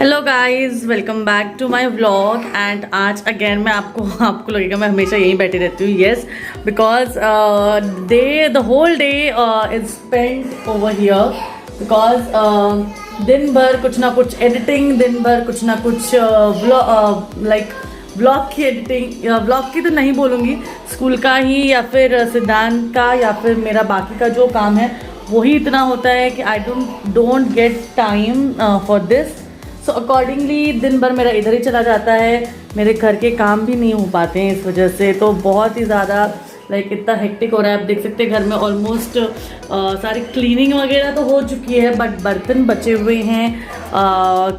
Hello guys, welcome back to my vlog. And आज again मैं आपको लगेगा मैं हमेशा यहीं बैठी रहती हूँ। Yes, because the whole day is spent over here. Because दिन भर कुछ ना कुछ एडिटिंग, दिन भर कुछ ना कुछ ब्लॉग की एडिटिंग, ब्लॉग की तो नहीं बोलूँगी, स्कूल का ही या फिर सिद्धांत का या फिर मेरा बाकी का जो काम है वही इतना होता है कि I don't get time for this. So accordingly दिन भर मेरा इधर ही चला जाता है, मेरे घर के काम भी नहीं हो पाते हैं इस वजह से। तो बहुत ही ज़्यादा इतना हेक्टिक हो रहा है। आप देख सकते हैं घर में ऑलमोस्ट सारी क्लीनिंग वगैरह तो हो चुकी है, बट बर्तन बचे हुए हैं,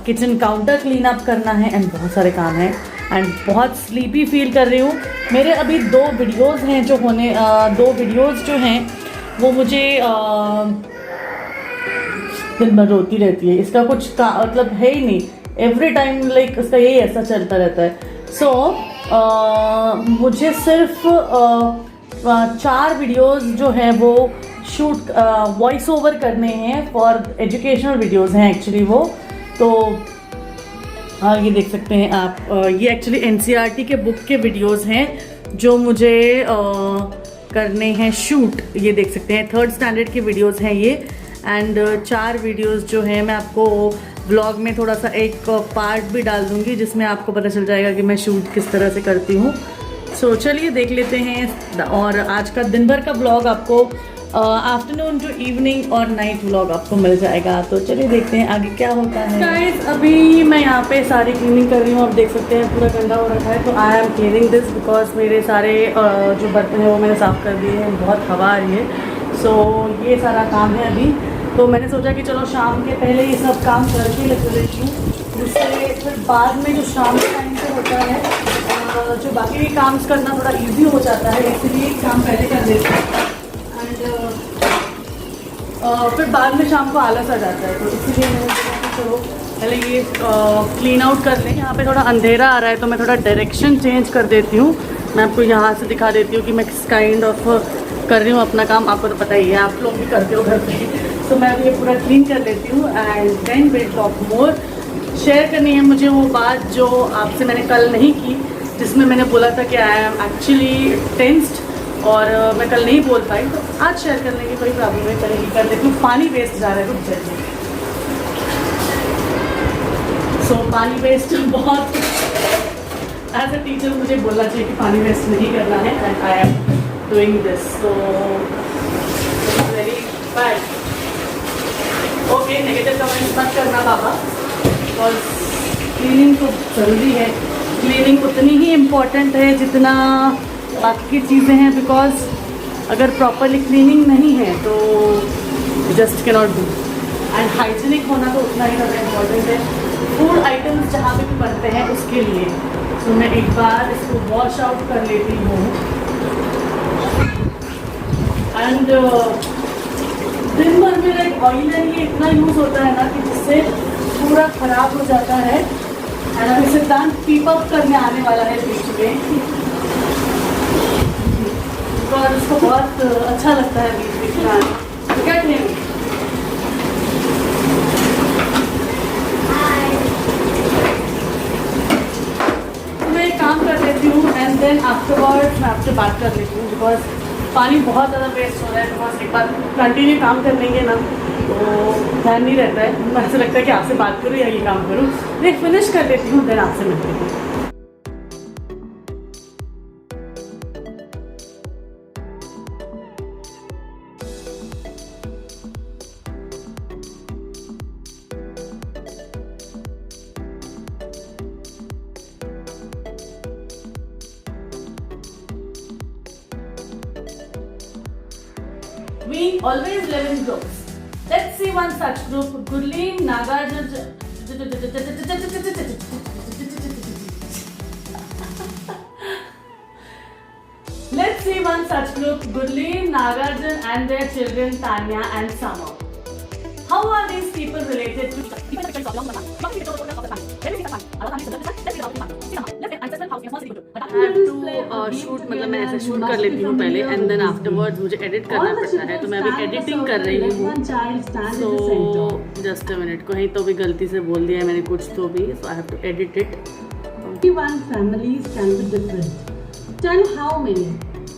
किचन काउंटर क्लीन अप करना है एंड बहुत सारे काम हैं। एंड बहुत स्लीपी फील कर रही हूँ। मेरे अभी दो वीडियोज़ हैं जो दो वीडियोज़ जो हैं वो मुझे दिन भर रोती रहती है। इसका कुछ मतलब है ही नहीं, एवरी टाइम इसका यही ऐसा चलता रहता है। सो मुझे सिर्फ 4 वीडियोज़ जो हैं वो शूट वॉइस ओवर करने हैं फॉर एजुकेशनल वीडियोज़ हैं एक्चुअली वो। तो ये देख सकते हैं आप, ये एक्चुअली NCERT के बुक के वीडियोज़ हैं जो मुझे करने हैं शूट। ये देख सकते हैं 3rd स्टैंडर्ड के वीडियोज़ हैं ये। एंड 4 वीडियोज़ जो हैं मैं आपको व्लॉग में थोड़ा सा एक पार्ट भी डाल दूँगी जिसमें आपको पता चल जाएगा कि मैं शूट किस तरह से करती हूँ। सो चलिए देख लेते हैं। और आज का दिन भर का व्लॉग आपको आफ्टरनून टू इवनिंग और नाइट व्लॉग आपको मिल जाएगा। तो चलिए देखते हैं आगे क्या होता है। गाइस, अभी मैं यहाँ पे सारी क्लीनिंग कर रही हूँ। आप देख सकते हैं पूरा गंदा हो रखा है, तो I am cleaning this because मेरे सारे जो बर्तन है वो मैंने साफ़ कर दिए हैं। बहुत हवा आ रही है। सो ये सारा काम है अभी। तो मैंने सोचा कि चलो शाम के पहले ये सब काम करके लग लेती हूँ, जिससे फिर बाद में जो शाम के टाइम पे होता है जो बाकी के काम करना थोड़ा इजी हो जाता है, इसलिए काम पहले कर लेती हूँ। एंड फिर बाद में शाम को आलस आ जाता है, तो इसीलिए मैंने सोचा कि चलो पहले ये क्लीन आउट कर लें। यहाँ पे थोड़ा अंधेरा आ रहा है तो मैं थोड़ा डायरेक्शन चेंज कर देती हूँ। मैं आपको यहाँ से दिखा देती हूँ कि मैं किस काइंड ऑफ कर रही हूँ अपना काम। आपको तो पता ही है, आप लोग भी करते हो घर पे। तो मैं अभी ये पूरा क्लीन कर लेती हूँ and then will talk more. Share करनी है मुझे वो बात जो आपसे मैंने कल नहीं की, जिसमें मैंने बोला था कि आई एम एक्चुअली टेंस्ड और मैं कल नहीं बोल पाई। तो आज शेयर करने की कोई प्रॉब्लम नहीं, करेगी कर देती हूँ। पानी वेस्ट जा रहा है, रुक जाइए। सो पानी वेस्ट बहुत, एज अ टीचर मुझे बोलना चाहिए कि पानी वेस्ट नहीं करना है and I am doing this. तो very bad. Okay, negative comments मत करना बाबा, बिकॉज क्लीनिंग तो ज़रूरी है। क्लीनिंग उतनी ही इम्पॉर्टेंट है जितना बाकी की चीज़ें हैं, बिकॉज अगर प्रॉपरली क्लीनिंग नहीं है तो just cannot do. And hygienic होना तो उतना ही ज़्यादा इम्पॉर्टेंट है फूड आइटम्स जहाँ पे भी बनते हैं उसके लिए। तो मैं एक बार इसको वॉश आउट कर लेती हूँ। एंड दिन भर में ऑयलर ये इतना यूज़ होता है ना कि जिससे पूरा ख़राब हो जाता है। एंड अभी सिद्धांत कीप अप करने आने वाला है बीच में, और उसको बहुत अच्छा लगता है बीच बीच में आना। क्या करेंगे? मैं एक काम कर लेती हूँ एंड देन आफ्टरवर्ड मैं आपसे बात कर लेती हूँ, बिकॉज पानी बहुत ज़्यादा वेस्ट हो रहा है। बिकॉज एक बार कंटिन्यू काम कर लेंगे ना तो ध्यान नहीं रहता है। मुझे ऐसा लगता है कि आपसे बात करूँ या ये काम करूँ। मैं फिनिश कर लेती हूँ, देन आपसे मिलती हूँ। We always live in groups. Let's see one such group. Gurleen, Nagarjun. Let's see one such group. Gurleen, Nagarjun and their children Tanya and Sama. How are these people related to shoot, मतलब मैं ऐसे shoot कर लेती हूँ पहले and then afterwards मुझे edit करना पड़ता है, तो मैं अभी एडिटिंग कर रही हूँ। सो जस्ट अ मिनट, कहीं तो भी गलती से बोल दिया है मैंने कुछ तो भी, so I have to edit it. 51 families can be different. Tell how many.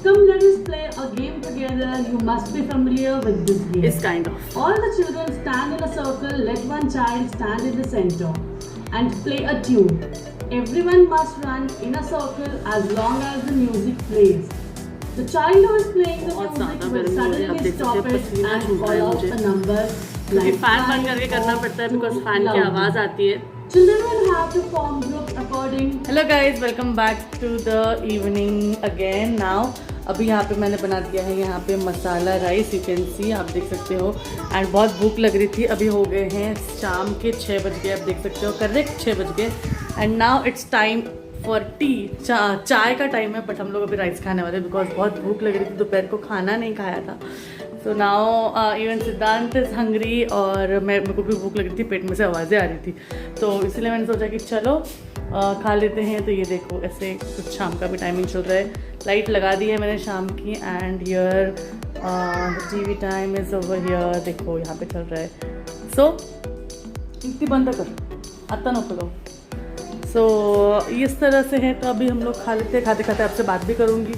Come, let us play a game together. You must be familiar with this game. It's kind of. All the children stand in a circle. Let one child stand in the center and play a tune. Everyone must run in a circle as long as the music plays. The child who is playing the music will suddenly stop it and call out a number. Like fan बंद करके करना पड़ता है because fan की आवाज़ आती है। Children will have to form groups according. Hello guys, welcome back to the evening again. Now अभी यहाँ पे मैंने बना दिया है यहाँ पे मसाला राइस, यू कैन सी, आप देख सकते हो। एंड बहुत भूख लग रही थी, अभी हो गए हैं शाम के 6 बज गए, आप देख सकते हो करेक्ट 6 बज गए। And now it's time for T, चाय का टाइम है, बट हम लोग अभी राइस खाने वाले बिकॉज बहुत भूख लग रही थी, दोपहर को खाना नहीं खाया था। सो नाउ इवन सिद्धांत इज हंग्री और मेरे को भी भूख लग रही थी, पेट में से आवाज़ें आ रही थी, तो इसलिए मैंने सोचा कि चलो खा लेते हैं। तो ये देखो ऐसे कुछ शाम का भी टाइमिंग चल रहा है, लाइट लगा दी है मैंने शाम की and here TV time is over here, देखो यहाँ पे चल रहा है। सो इतनी बंद कर आता नको लो। सो इस तरह से है, तो अभी हम लोग खा लेते हैं, खाते खाते आपसे बात भी करूँगी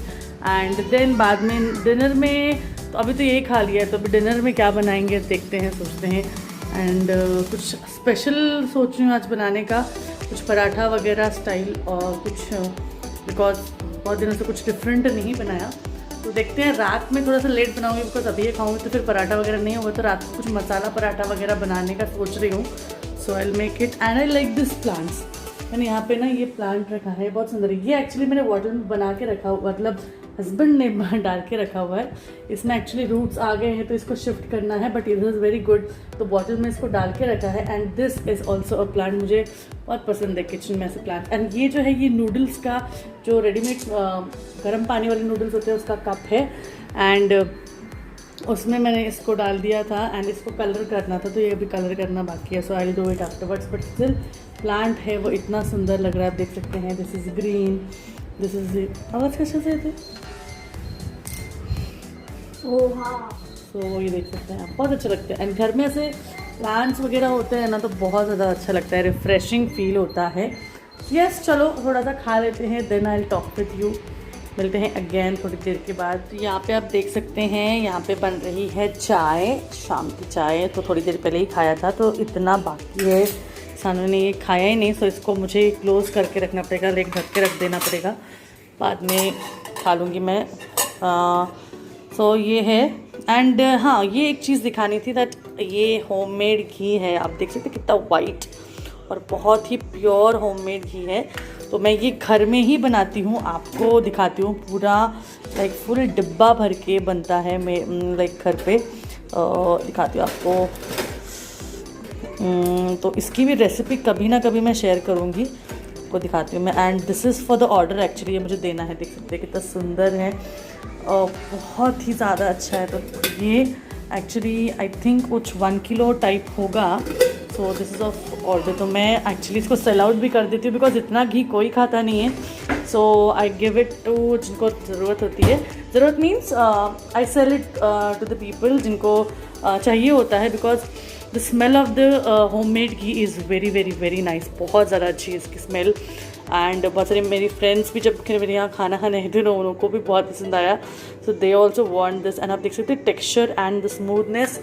एंड देन बाद में डिनर में, तो अभी तो यही खा लिया है, तो अभी डिनर में क्या बनाएंगे देखते हैं, सोचते हैं। एंड कुछ स्पेशल सोच रही हूँ आज बनाने का, कुछ पराठा वगैरह स्टाइल और कुछ, बिकॉज बहुत दिनों से कुछ डिफरेंट नहीं बनाया, तो देखते हैं। रात में थोड़ा सा लेट बनाऊंगी बिकॉज अभी ये खाऊंगी तो फिर पराठा वगैरह नहीं होगा, तो रात को कुछ मसाला पराठा वगैरह बनाने का सोच रही हूँ। So I will make it and I like this plants. मैंने यहाँ पे ना ये प्लांट रखा है, बहुत सुंदर है ये। एक्चुअली मैंने बॉटल में बना के रखा हुआ, मतलब हस्बैंड ने डाल के रखा हुआ है। इसमें एक्चुअली रूट्स आ गए हैं तो इसको शिफ्ट करना है, but it is very good, तो बॉटल में इसको डाल के रखा है। And this is also a plant, मुझे बहुत पसंद है किचन में ऐसे प्लांट। एंड ये जो है ये नूडल्स का जो रेडीमेड गर्म पानी वाले नूडल्स होते हैं उसका कप है, एंड उसमें मैंने इसको डाल दिया था एंड इसको कलर करना था, तो ये अभी कलर करना बाकी है। So I will do it afterwards, but still plant है वो इतना सुंदर लग रहा है, आप देख सकते हैं। This is green, this is आवाज़ कैसे से थे। सो ये देख सकते हैं आप, बहुत अच्छा लगता है। एंड घर में ऐसे प्लांट्स वगैरह होते हैं ना तो बहुत ज़्यादा अच्छा लगता है, रिफ्रेशिंग फील होता है। यस, चलो थोड़ा सा खा लेते हैं, then I will talk with you. मिलते हैं अगेन थोड़ी देर के बाद। तो यहाँ पे आप देख सकते हैं यहाँ पे बन रही है चाय, शाम की चाय, तो थोड़ी देर पहले ही खाया था, तो इतना बाकी है, सानू ने ये खाया ही नहीं, सो इसको मुझे क्लोज़ करके रखना पड़ेगा, लेक ढक के रख देना पड़ेगा, बाद में खा लूँगी मैं। सो ये है। एंड हाँ, ये एक चीज़ दिखानी थी, दैट ये होममेड घी है, आप देख सकते कितना वाइट और बहुत ही प्योर होममेड घी है। तो मैं ये घर में ही बनाती हूँ, आपको दिखाती हूँ, पूरा लाइक फुल डिब्बा भर के बनता है, मैं लाइक घर पे दिखाती हूँ आपको। तो इसकी भी रेसिपी कभी ना कभी मैं शेयर करूँगी, को दिखाती हूँ मैं। And this is for the order, actually ये मुझे देना है, देख सकते हैं कितना सुंदर है, बहुत ही ज़्यादा अच्छा है। तो ये एक्चुअली आई थिंक कुछ 1 किलो टाइप होगा। So this is of order, तो मैं एक्चुअली इसको सेल आउट भी कर देती हूँ बिकॉज इतना घी कोई खाता नहीं है। So I give it to जिनको ज़रूरत होती है, ज़रूरत means I sell it to the people जिनको चाहिए होता है, because the smell of the homemade ghee is very very very nice, बहुत ज़्यादा अच्छी है इसकी स्मेल। एंड बहुत सारी मेरी फ्रेंड्स भी जब मेरे यहाँ खाना खाने थे ना, उनको भी बहुत पसंद आया, so they also want this. And आप देख सकते हैं texture and the smoothness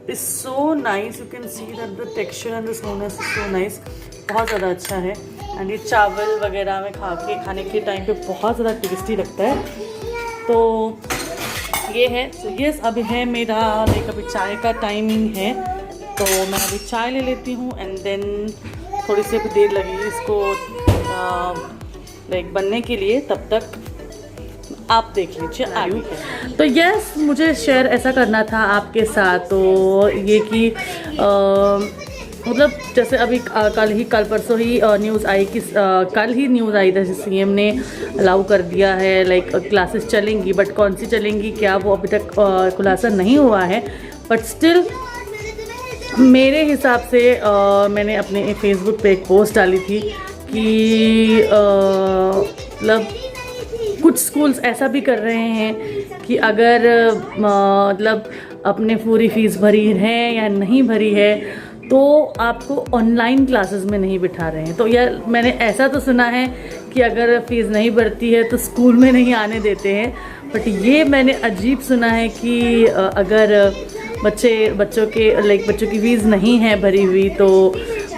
is so nice, you can see that the texture and the smoothness is so nice, बहुत ज़्यादा अच्छा है। एंड ये चावल वगैरह में खाने के टाइम पे बहुत ज़्यादा टेस्टी लगता है। तो ये है। सो यस, अभी है मेरा लाइक अभी चाय का टाइमिंग है, तो मैं अभी चाय ले लेती हूँ एंड देन थोड़ी सी अभी देर लगेगी इसको लाइक बनने के लिए, तब तक आप देख लीजिए आगे। तो यस, मुझे शेयर ऐसा करना था आपके साथ, तो ये कि मतलब जैसे अभी कल परसों ही न्यूज़ आई कि कल ही न्यूज़ आई था, सीएम ने अलाउ कर दिया है लाइक क्लासेस चलेंगी, बट कौन सी चलेंगी क्या वो अभी तक खुलासा नहीं हुआ है। बट स्टिल मेरे हिसाब से मैंने अपने फेसबुक पे एक पोस्ट डाली थी कि मतलब कुछ स्कूल्स ऐसा भी कर रहे हैं कि अगर मतलब अपने पूरी फ़ीस भरी है या नहीं भरी है तो आपको ऑनलाइन क्लासेस में नहीं बिठा रहे हैं। तो यार मैंने ऐसा तो सुना है कि अगर फ़ीस नहीं भरती है तो स्कूल में नहीं आने देते हैं, बट ये मैंने अजीब सुना है कि अगर बच्चों की फ़ीस नहीं है भरी हुई तो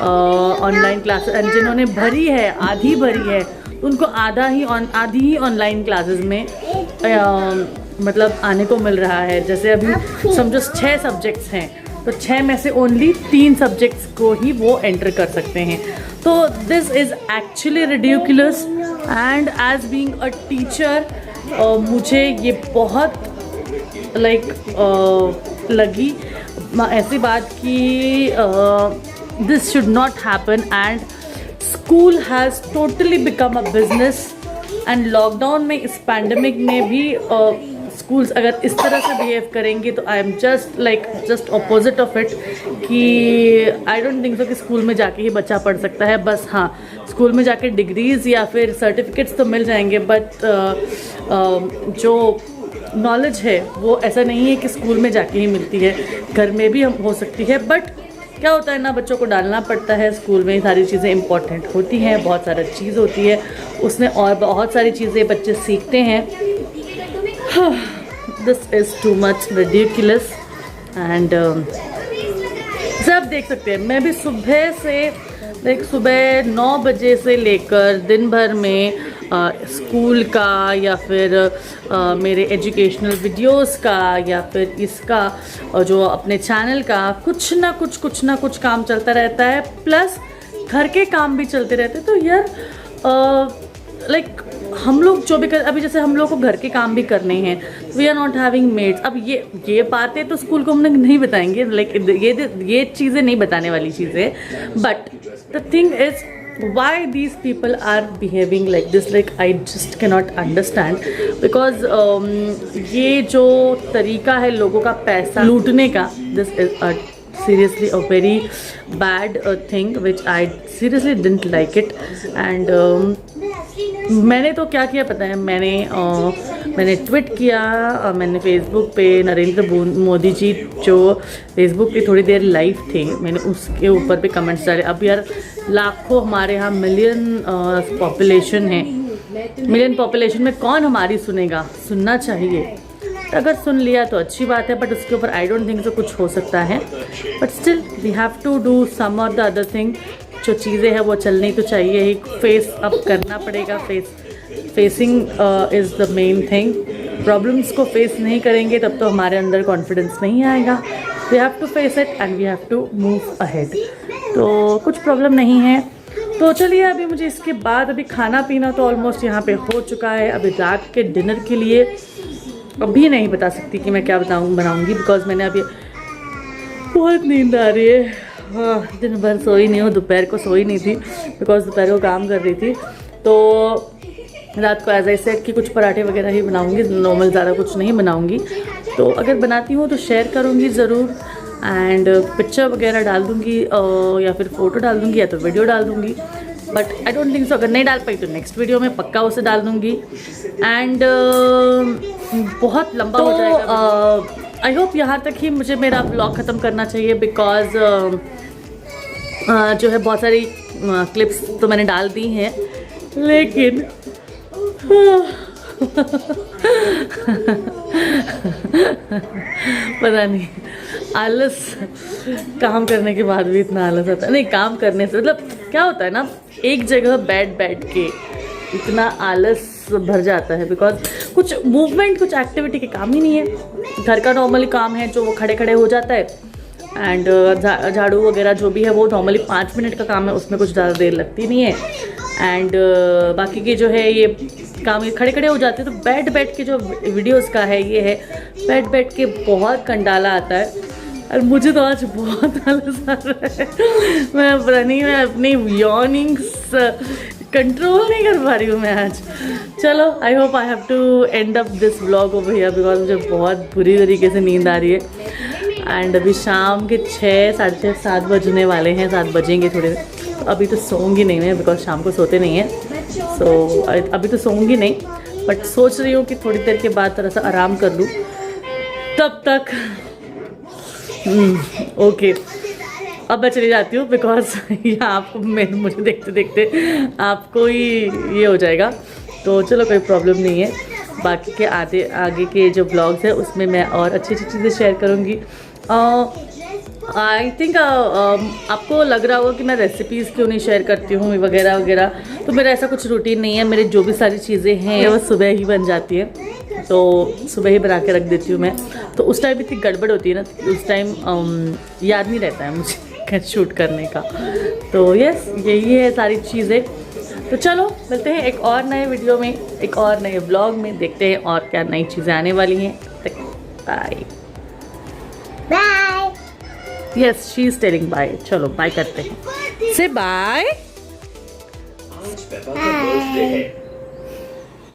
ऑनलाइन क्लास, जिन्होंने भरी है आधी भरी है उनको आधी ही ऑनलाइन क्लासेस में मतलब आने को मिल रहा है। जैसे अभी समझो 6 सब्जेक्ट्स हैं तो 6 में से ओनली 3 सब्जेक्ट्स को ही वो एंटर कर सकते हैं। तो this is actually ridiculous and as being a teacher मुझे ये बहुत लगी ऐसी बात कि this should not happen and school has totally become a business. And lockdown में इस पैंडमिक में भी स्कूल्स अगर इस तरह से बिहेव करेंगे तो I am just opposite of it कि आई डोंट थिंक सो कि स्कूल में जाके ही बच्चा पढ़ सकता है। बस हाँ, स्कूल में जाके डिग्रीज़ या फिर सर्टिफिकेट्स तो मिल जाएंगे, बट जो नॉलेज है वो ऐसा नहीं है कि स्कूल में जाके ही मिलती है, घर में भी हम हो सकती है। बट क्या होता है ना, बच्चों को डालना पड़ता है स्कूल में, सारी चीज़ें इंपॉर्टेंट होती हैं, बहुत सारा चीज़ होती है उसमें और बहुत सारी चीज़ें बच्चे सीखते हैं। This is too much ridiculous and सब देख सकते हैं। मैं भी सुबह से सुबह 9 बजे से लेकर दिन भर में स्कूल का या फिर मेरे एजुकेशनल वीडियोस का या फिर इसका जो अपने चैनल का कुछ ना कुछ काम चलता रहता है, प्लस घर के काम भी चलते रहते हैं। तो यार हम लोग जो भी कर, अभी जैसे हम लोग को घर के काम भी करने हैं, we are not having maids. अब ये बातें तो स्कूल को हम लोग नहीं बताएंगे, ये चीज़ें नहीं बताने वाली चीज़ें, but the thing is why these people are behaving like this, I just cannot understand because ये जो तरीका है लोगों का पैसा लूटने का, this is a seriously a very bad thing which I seriously didn't like it and मैंने तो क्या किया पता है, मैंने ट्वीट किया, मैंने फेसबुक पे नरेंद्र मोदी जी जो फेसबुक पे थोड़ी देर लाइव थे, मैंने उसके ऊपर भी कमेंट्स डाले। अब यार लाखों हमारे यहाँ मिलियन पॉपुलेशन है, मिलियन पॉपुलेशन में कौन हमारी सुनेगा, सुनना चाहिए। तो अगर सुन लिया तो अच्छी बात है, बट उसके ऊपर आई डोंट थिंक सो कुछ हो सकता है। But still we have to do some और द अदर थिंग, जो चीज़ें हैं वो चलनी तो चाहिए ही, फेस अप करना पड़ेगा। Facing is the main thing. Problems को फेस नहीं करेंगे तब तो हमारे अंदर कॉन्फिडेंस नहीं आएगा। We have to face it and we have to move ahead. तो कुछ प्रॉब्लम नहीं है। तो चलिए, अभी मुझे इसके बाद अभी खाना पीना तो ऑलमोस्ट यहाँ पे हो चुका है। अभी रात के डिनर के लिए अभी नहीं बता सकती कि मैं क्या बनाऊँगी, बिकॉज मैंने अभी बहुत नींद आ रही है। हाँ, दिन भर सोई नहीं हूँ, दोपहर को सोई नहीं थी बिकॉज दोपहर को काम कर रही थी। तो रात को एज आई सेड कि कुछ पराठे वगैरह ही बनाऊँगी, नॉर्मल ज़्यादा कुछ नहीं बनाऊँगी। तो अगर बनाती हूँ तो शेयर करूँगी ज़रूर एंड पिक्चर वगैरह डाल दूँगी या फिर फ़ोटो डाल दूँगी या तो वीडियो डाल दूँगी। But I don't think so, अगर नहीं डाल पाई तो नेक्स्ट वीडियो में पक्का उसे डाल दूँगी। एंड बहुत लंबा हो जाएगा। आई होप यहाँ तक ही मुझे मेरा ब्लॉग ख़त्म करना चाहिए, बिकॉज जो है बहुत सारी क्लिप्स तो मैंने डाल दी हैं, लेकिन पता नहीं आलस, काम करने के बाद भी इतना आलस आता है। नहीं, काम करने से मतलब क्या होता है ना, एक जगह बैठ के इतना आलस भर जाता है, बिकॉज कुछ मूवमेंट, कुछ एक्टिविटी के काम ही नहीं है। घर का नॉर्मली काम है जो वो खड़े खड़े हो जाता है, एंड झाड़ू वगैरह जो भी है वो नॉर्मली 5 मिनट का काम है, उसमें कुछ ज़्यादा देर लगती नहीं है। एंड बाकी के जो है ये काम खड़े खड़े हो जाते हैं। तो बैठ के जो वीडियोस का है ये है, बैठ के बहुत कंडाला आता है। और मुझे तो आज बहुत आलस आ रहा है, मैं पता नहीं, मैं अपनी यॉर्निंग्स कंट्रोल नहीं कर पा रही हूँ मैं आज। चलो, I hope I have to end up this vlog over here because मुझे बहुत बुरी तरीके से नींद आ रही है। एंड अभी शाम के 6 साढ़े 6 7 बजने वाले हैं, 7 बजेंगे थोड़े। तो अभी तो सोऊंगी नहीं मैं, बिकॉज शाम को सोते नहीं हैं। सो अभी तो सोऊंगी नहीं, बट सोच रही हूँ कि थोड़ी देर के बाद थोड़ा सा आराम कर लूँ। तब तक ओके, अब मैं चली जाती हूँ, बिकॉज ये आपको मुझे देखते देखते आपको ही ये हो जाएगा। तो चलो कोई प्रॉब्लम नहीं है, बाकी के आगे के जो ब्लॉग्स हैं उसमें मैं और अच्छी अच्छी चीज़ें शेयर करूँगी। आई थिंक आपको लग रहा होगा कि मैं रेसिपीज़ क्यों नहीं शेयर करती हूँ वगैरह वगैरह, तो मेरा ऐसा कुछ रूटीन नहीं है। मेरी जो भी सारी चीज़ें हैं वो सुबह ही बन जाती है, तो सुबह ही बना के रख देती हूँ मैं। तो उस टाइम इतनी गड़बड़ होती है ना, उस टाइम याद नहीं रहता है मुझे शूट करने का। तो यस, यही है सारी चीज़ें। तो चलो मिलते हैं एक और नए वीडियो में, एक और नए ब्लॉग में, देखते हैं और क्या नई चीज़ें आने वाली हैं। Bye bye. Yes, she is telling bye. चलो बाय करते हैं, से बाय। आज पेपा का बर्थडे है।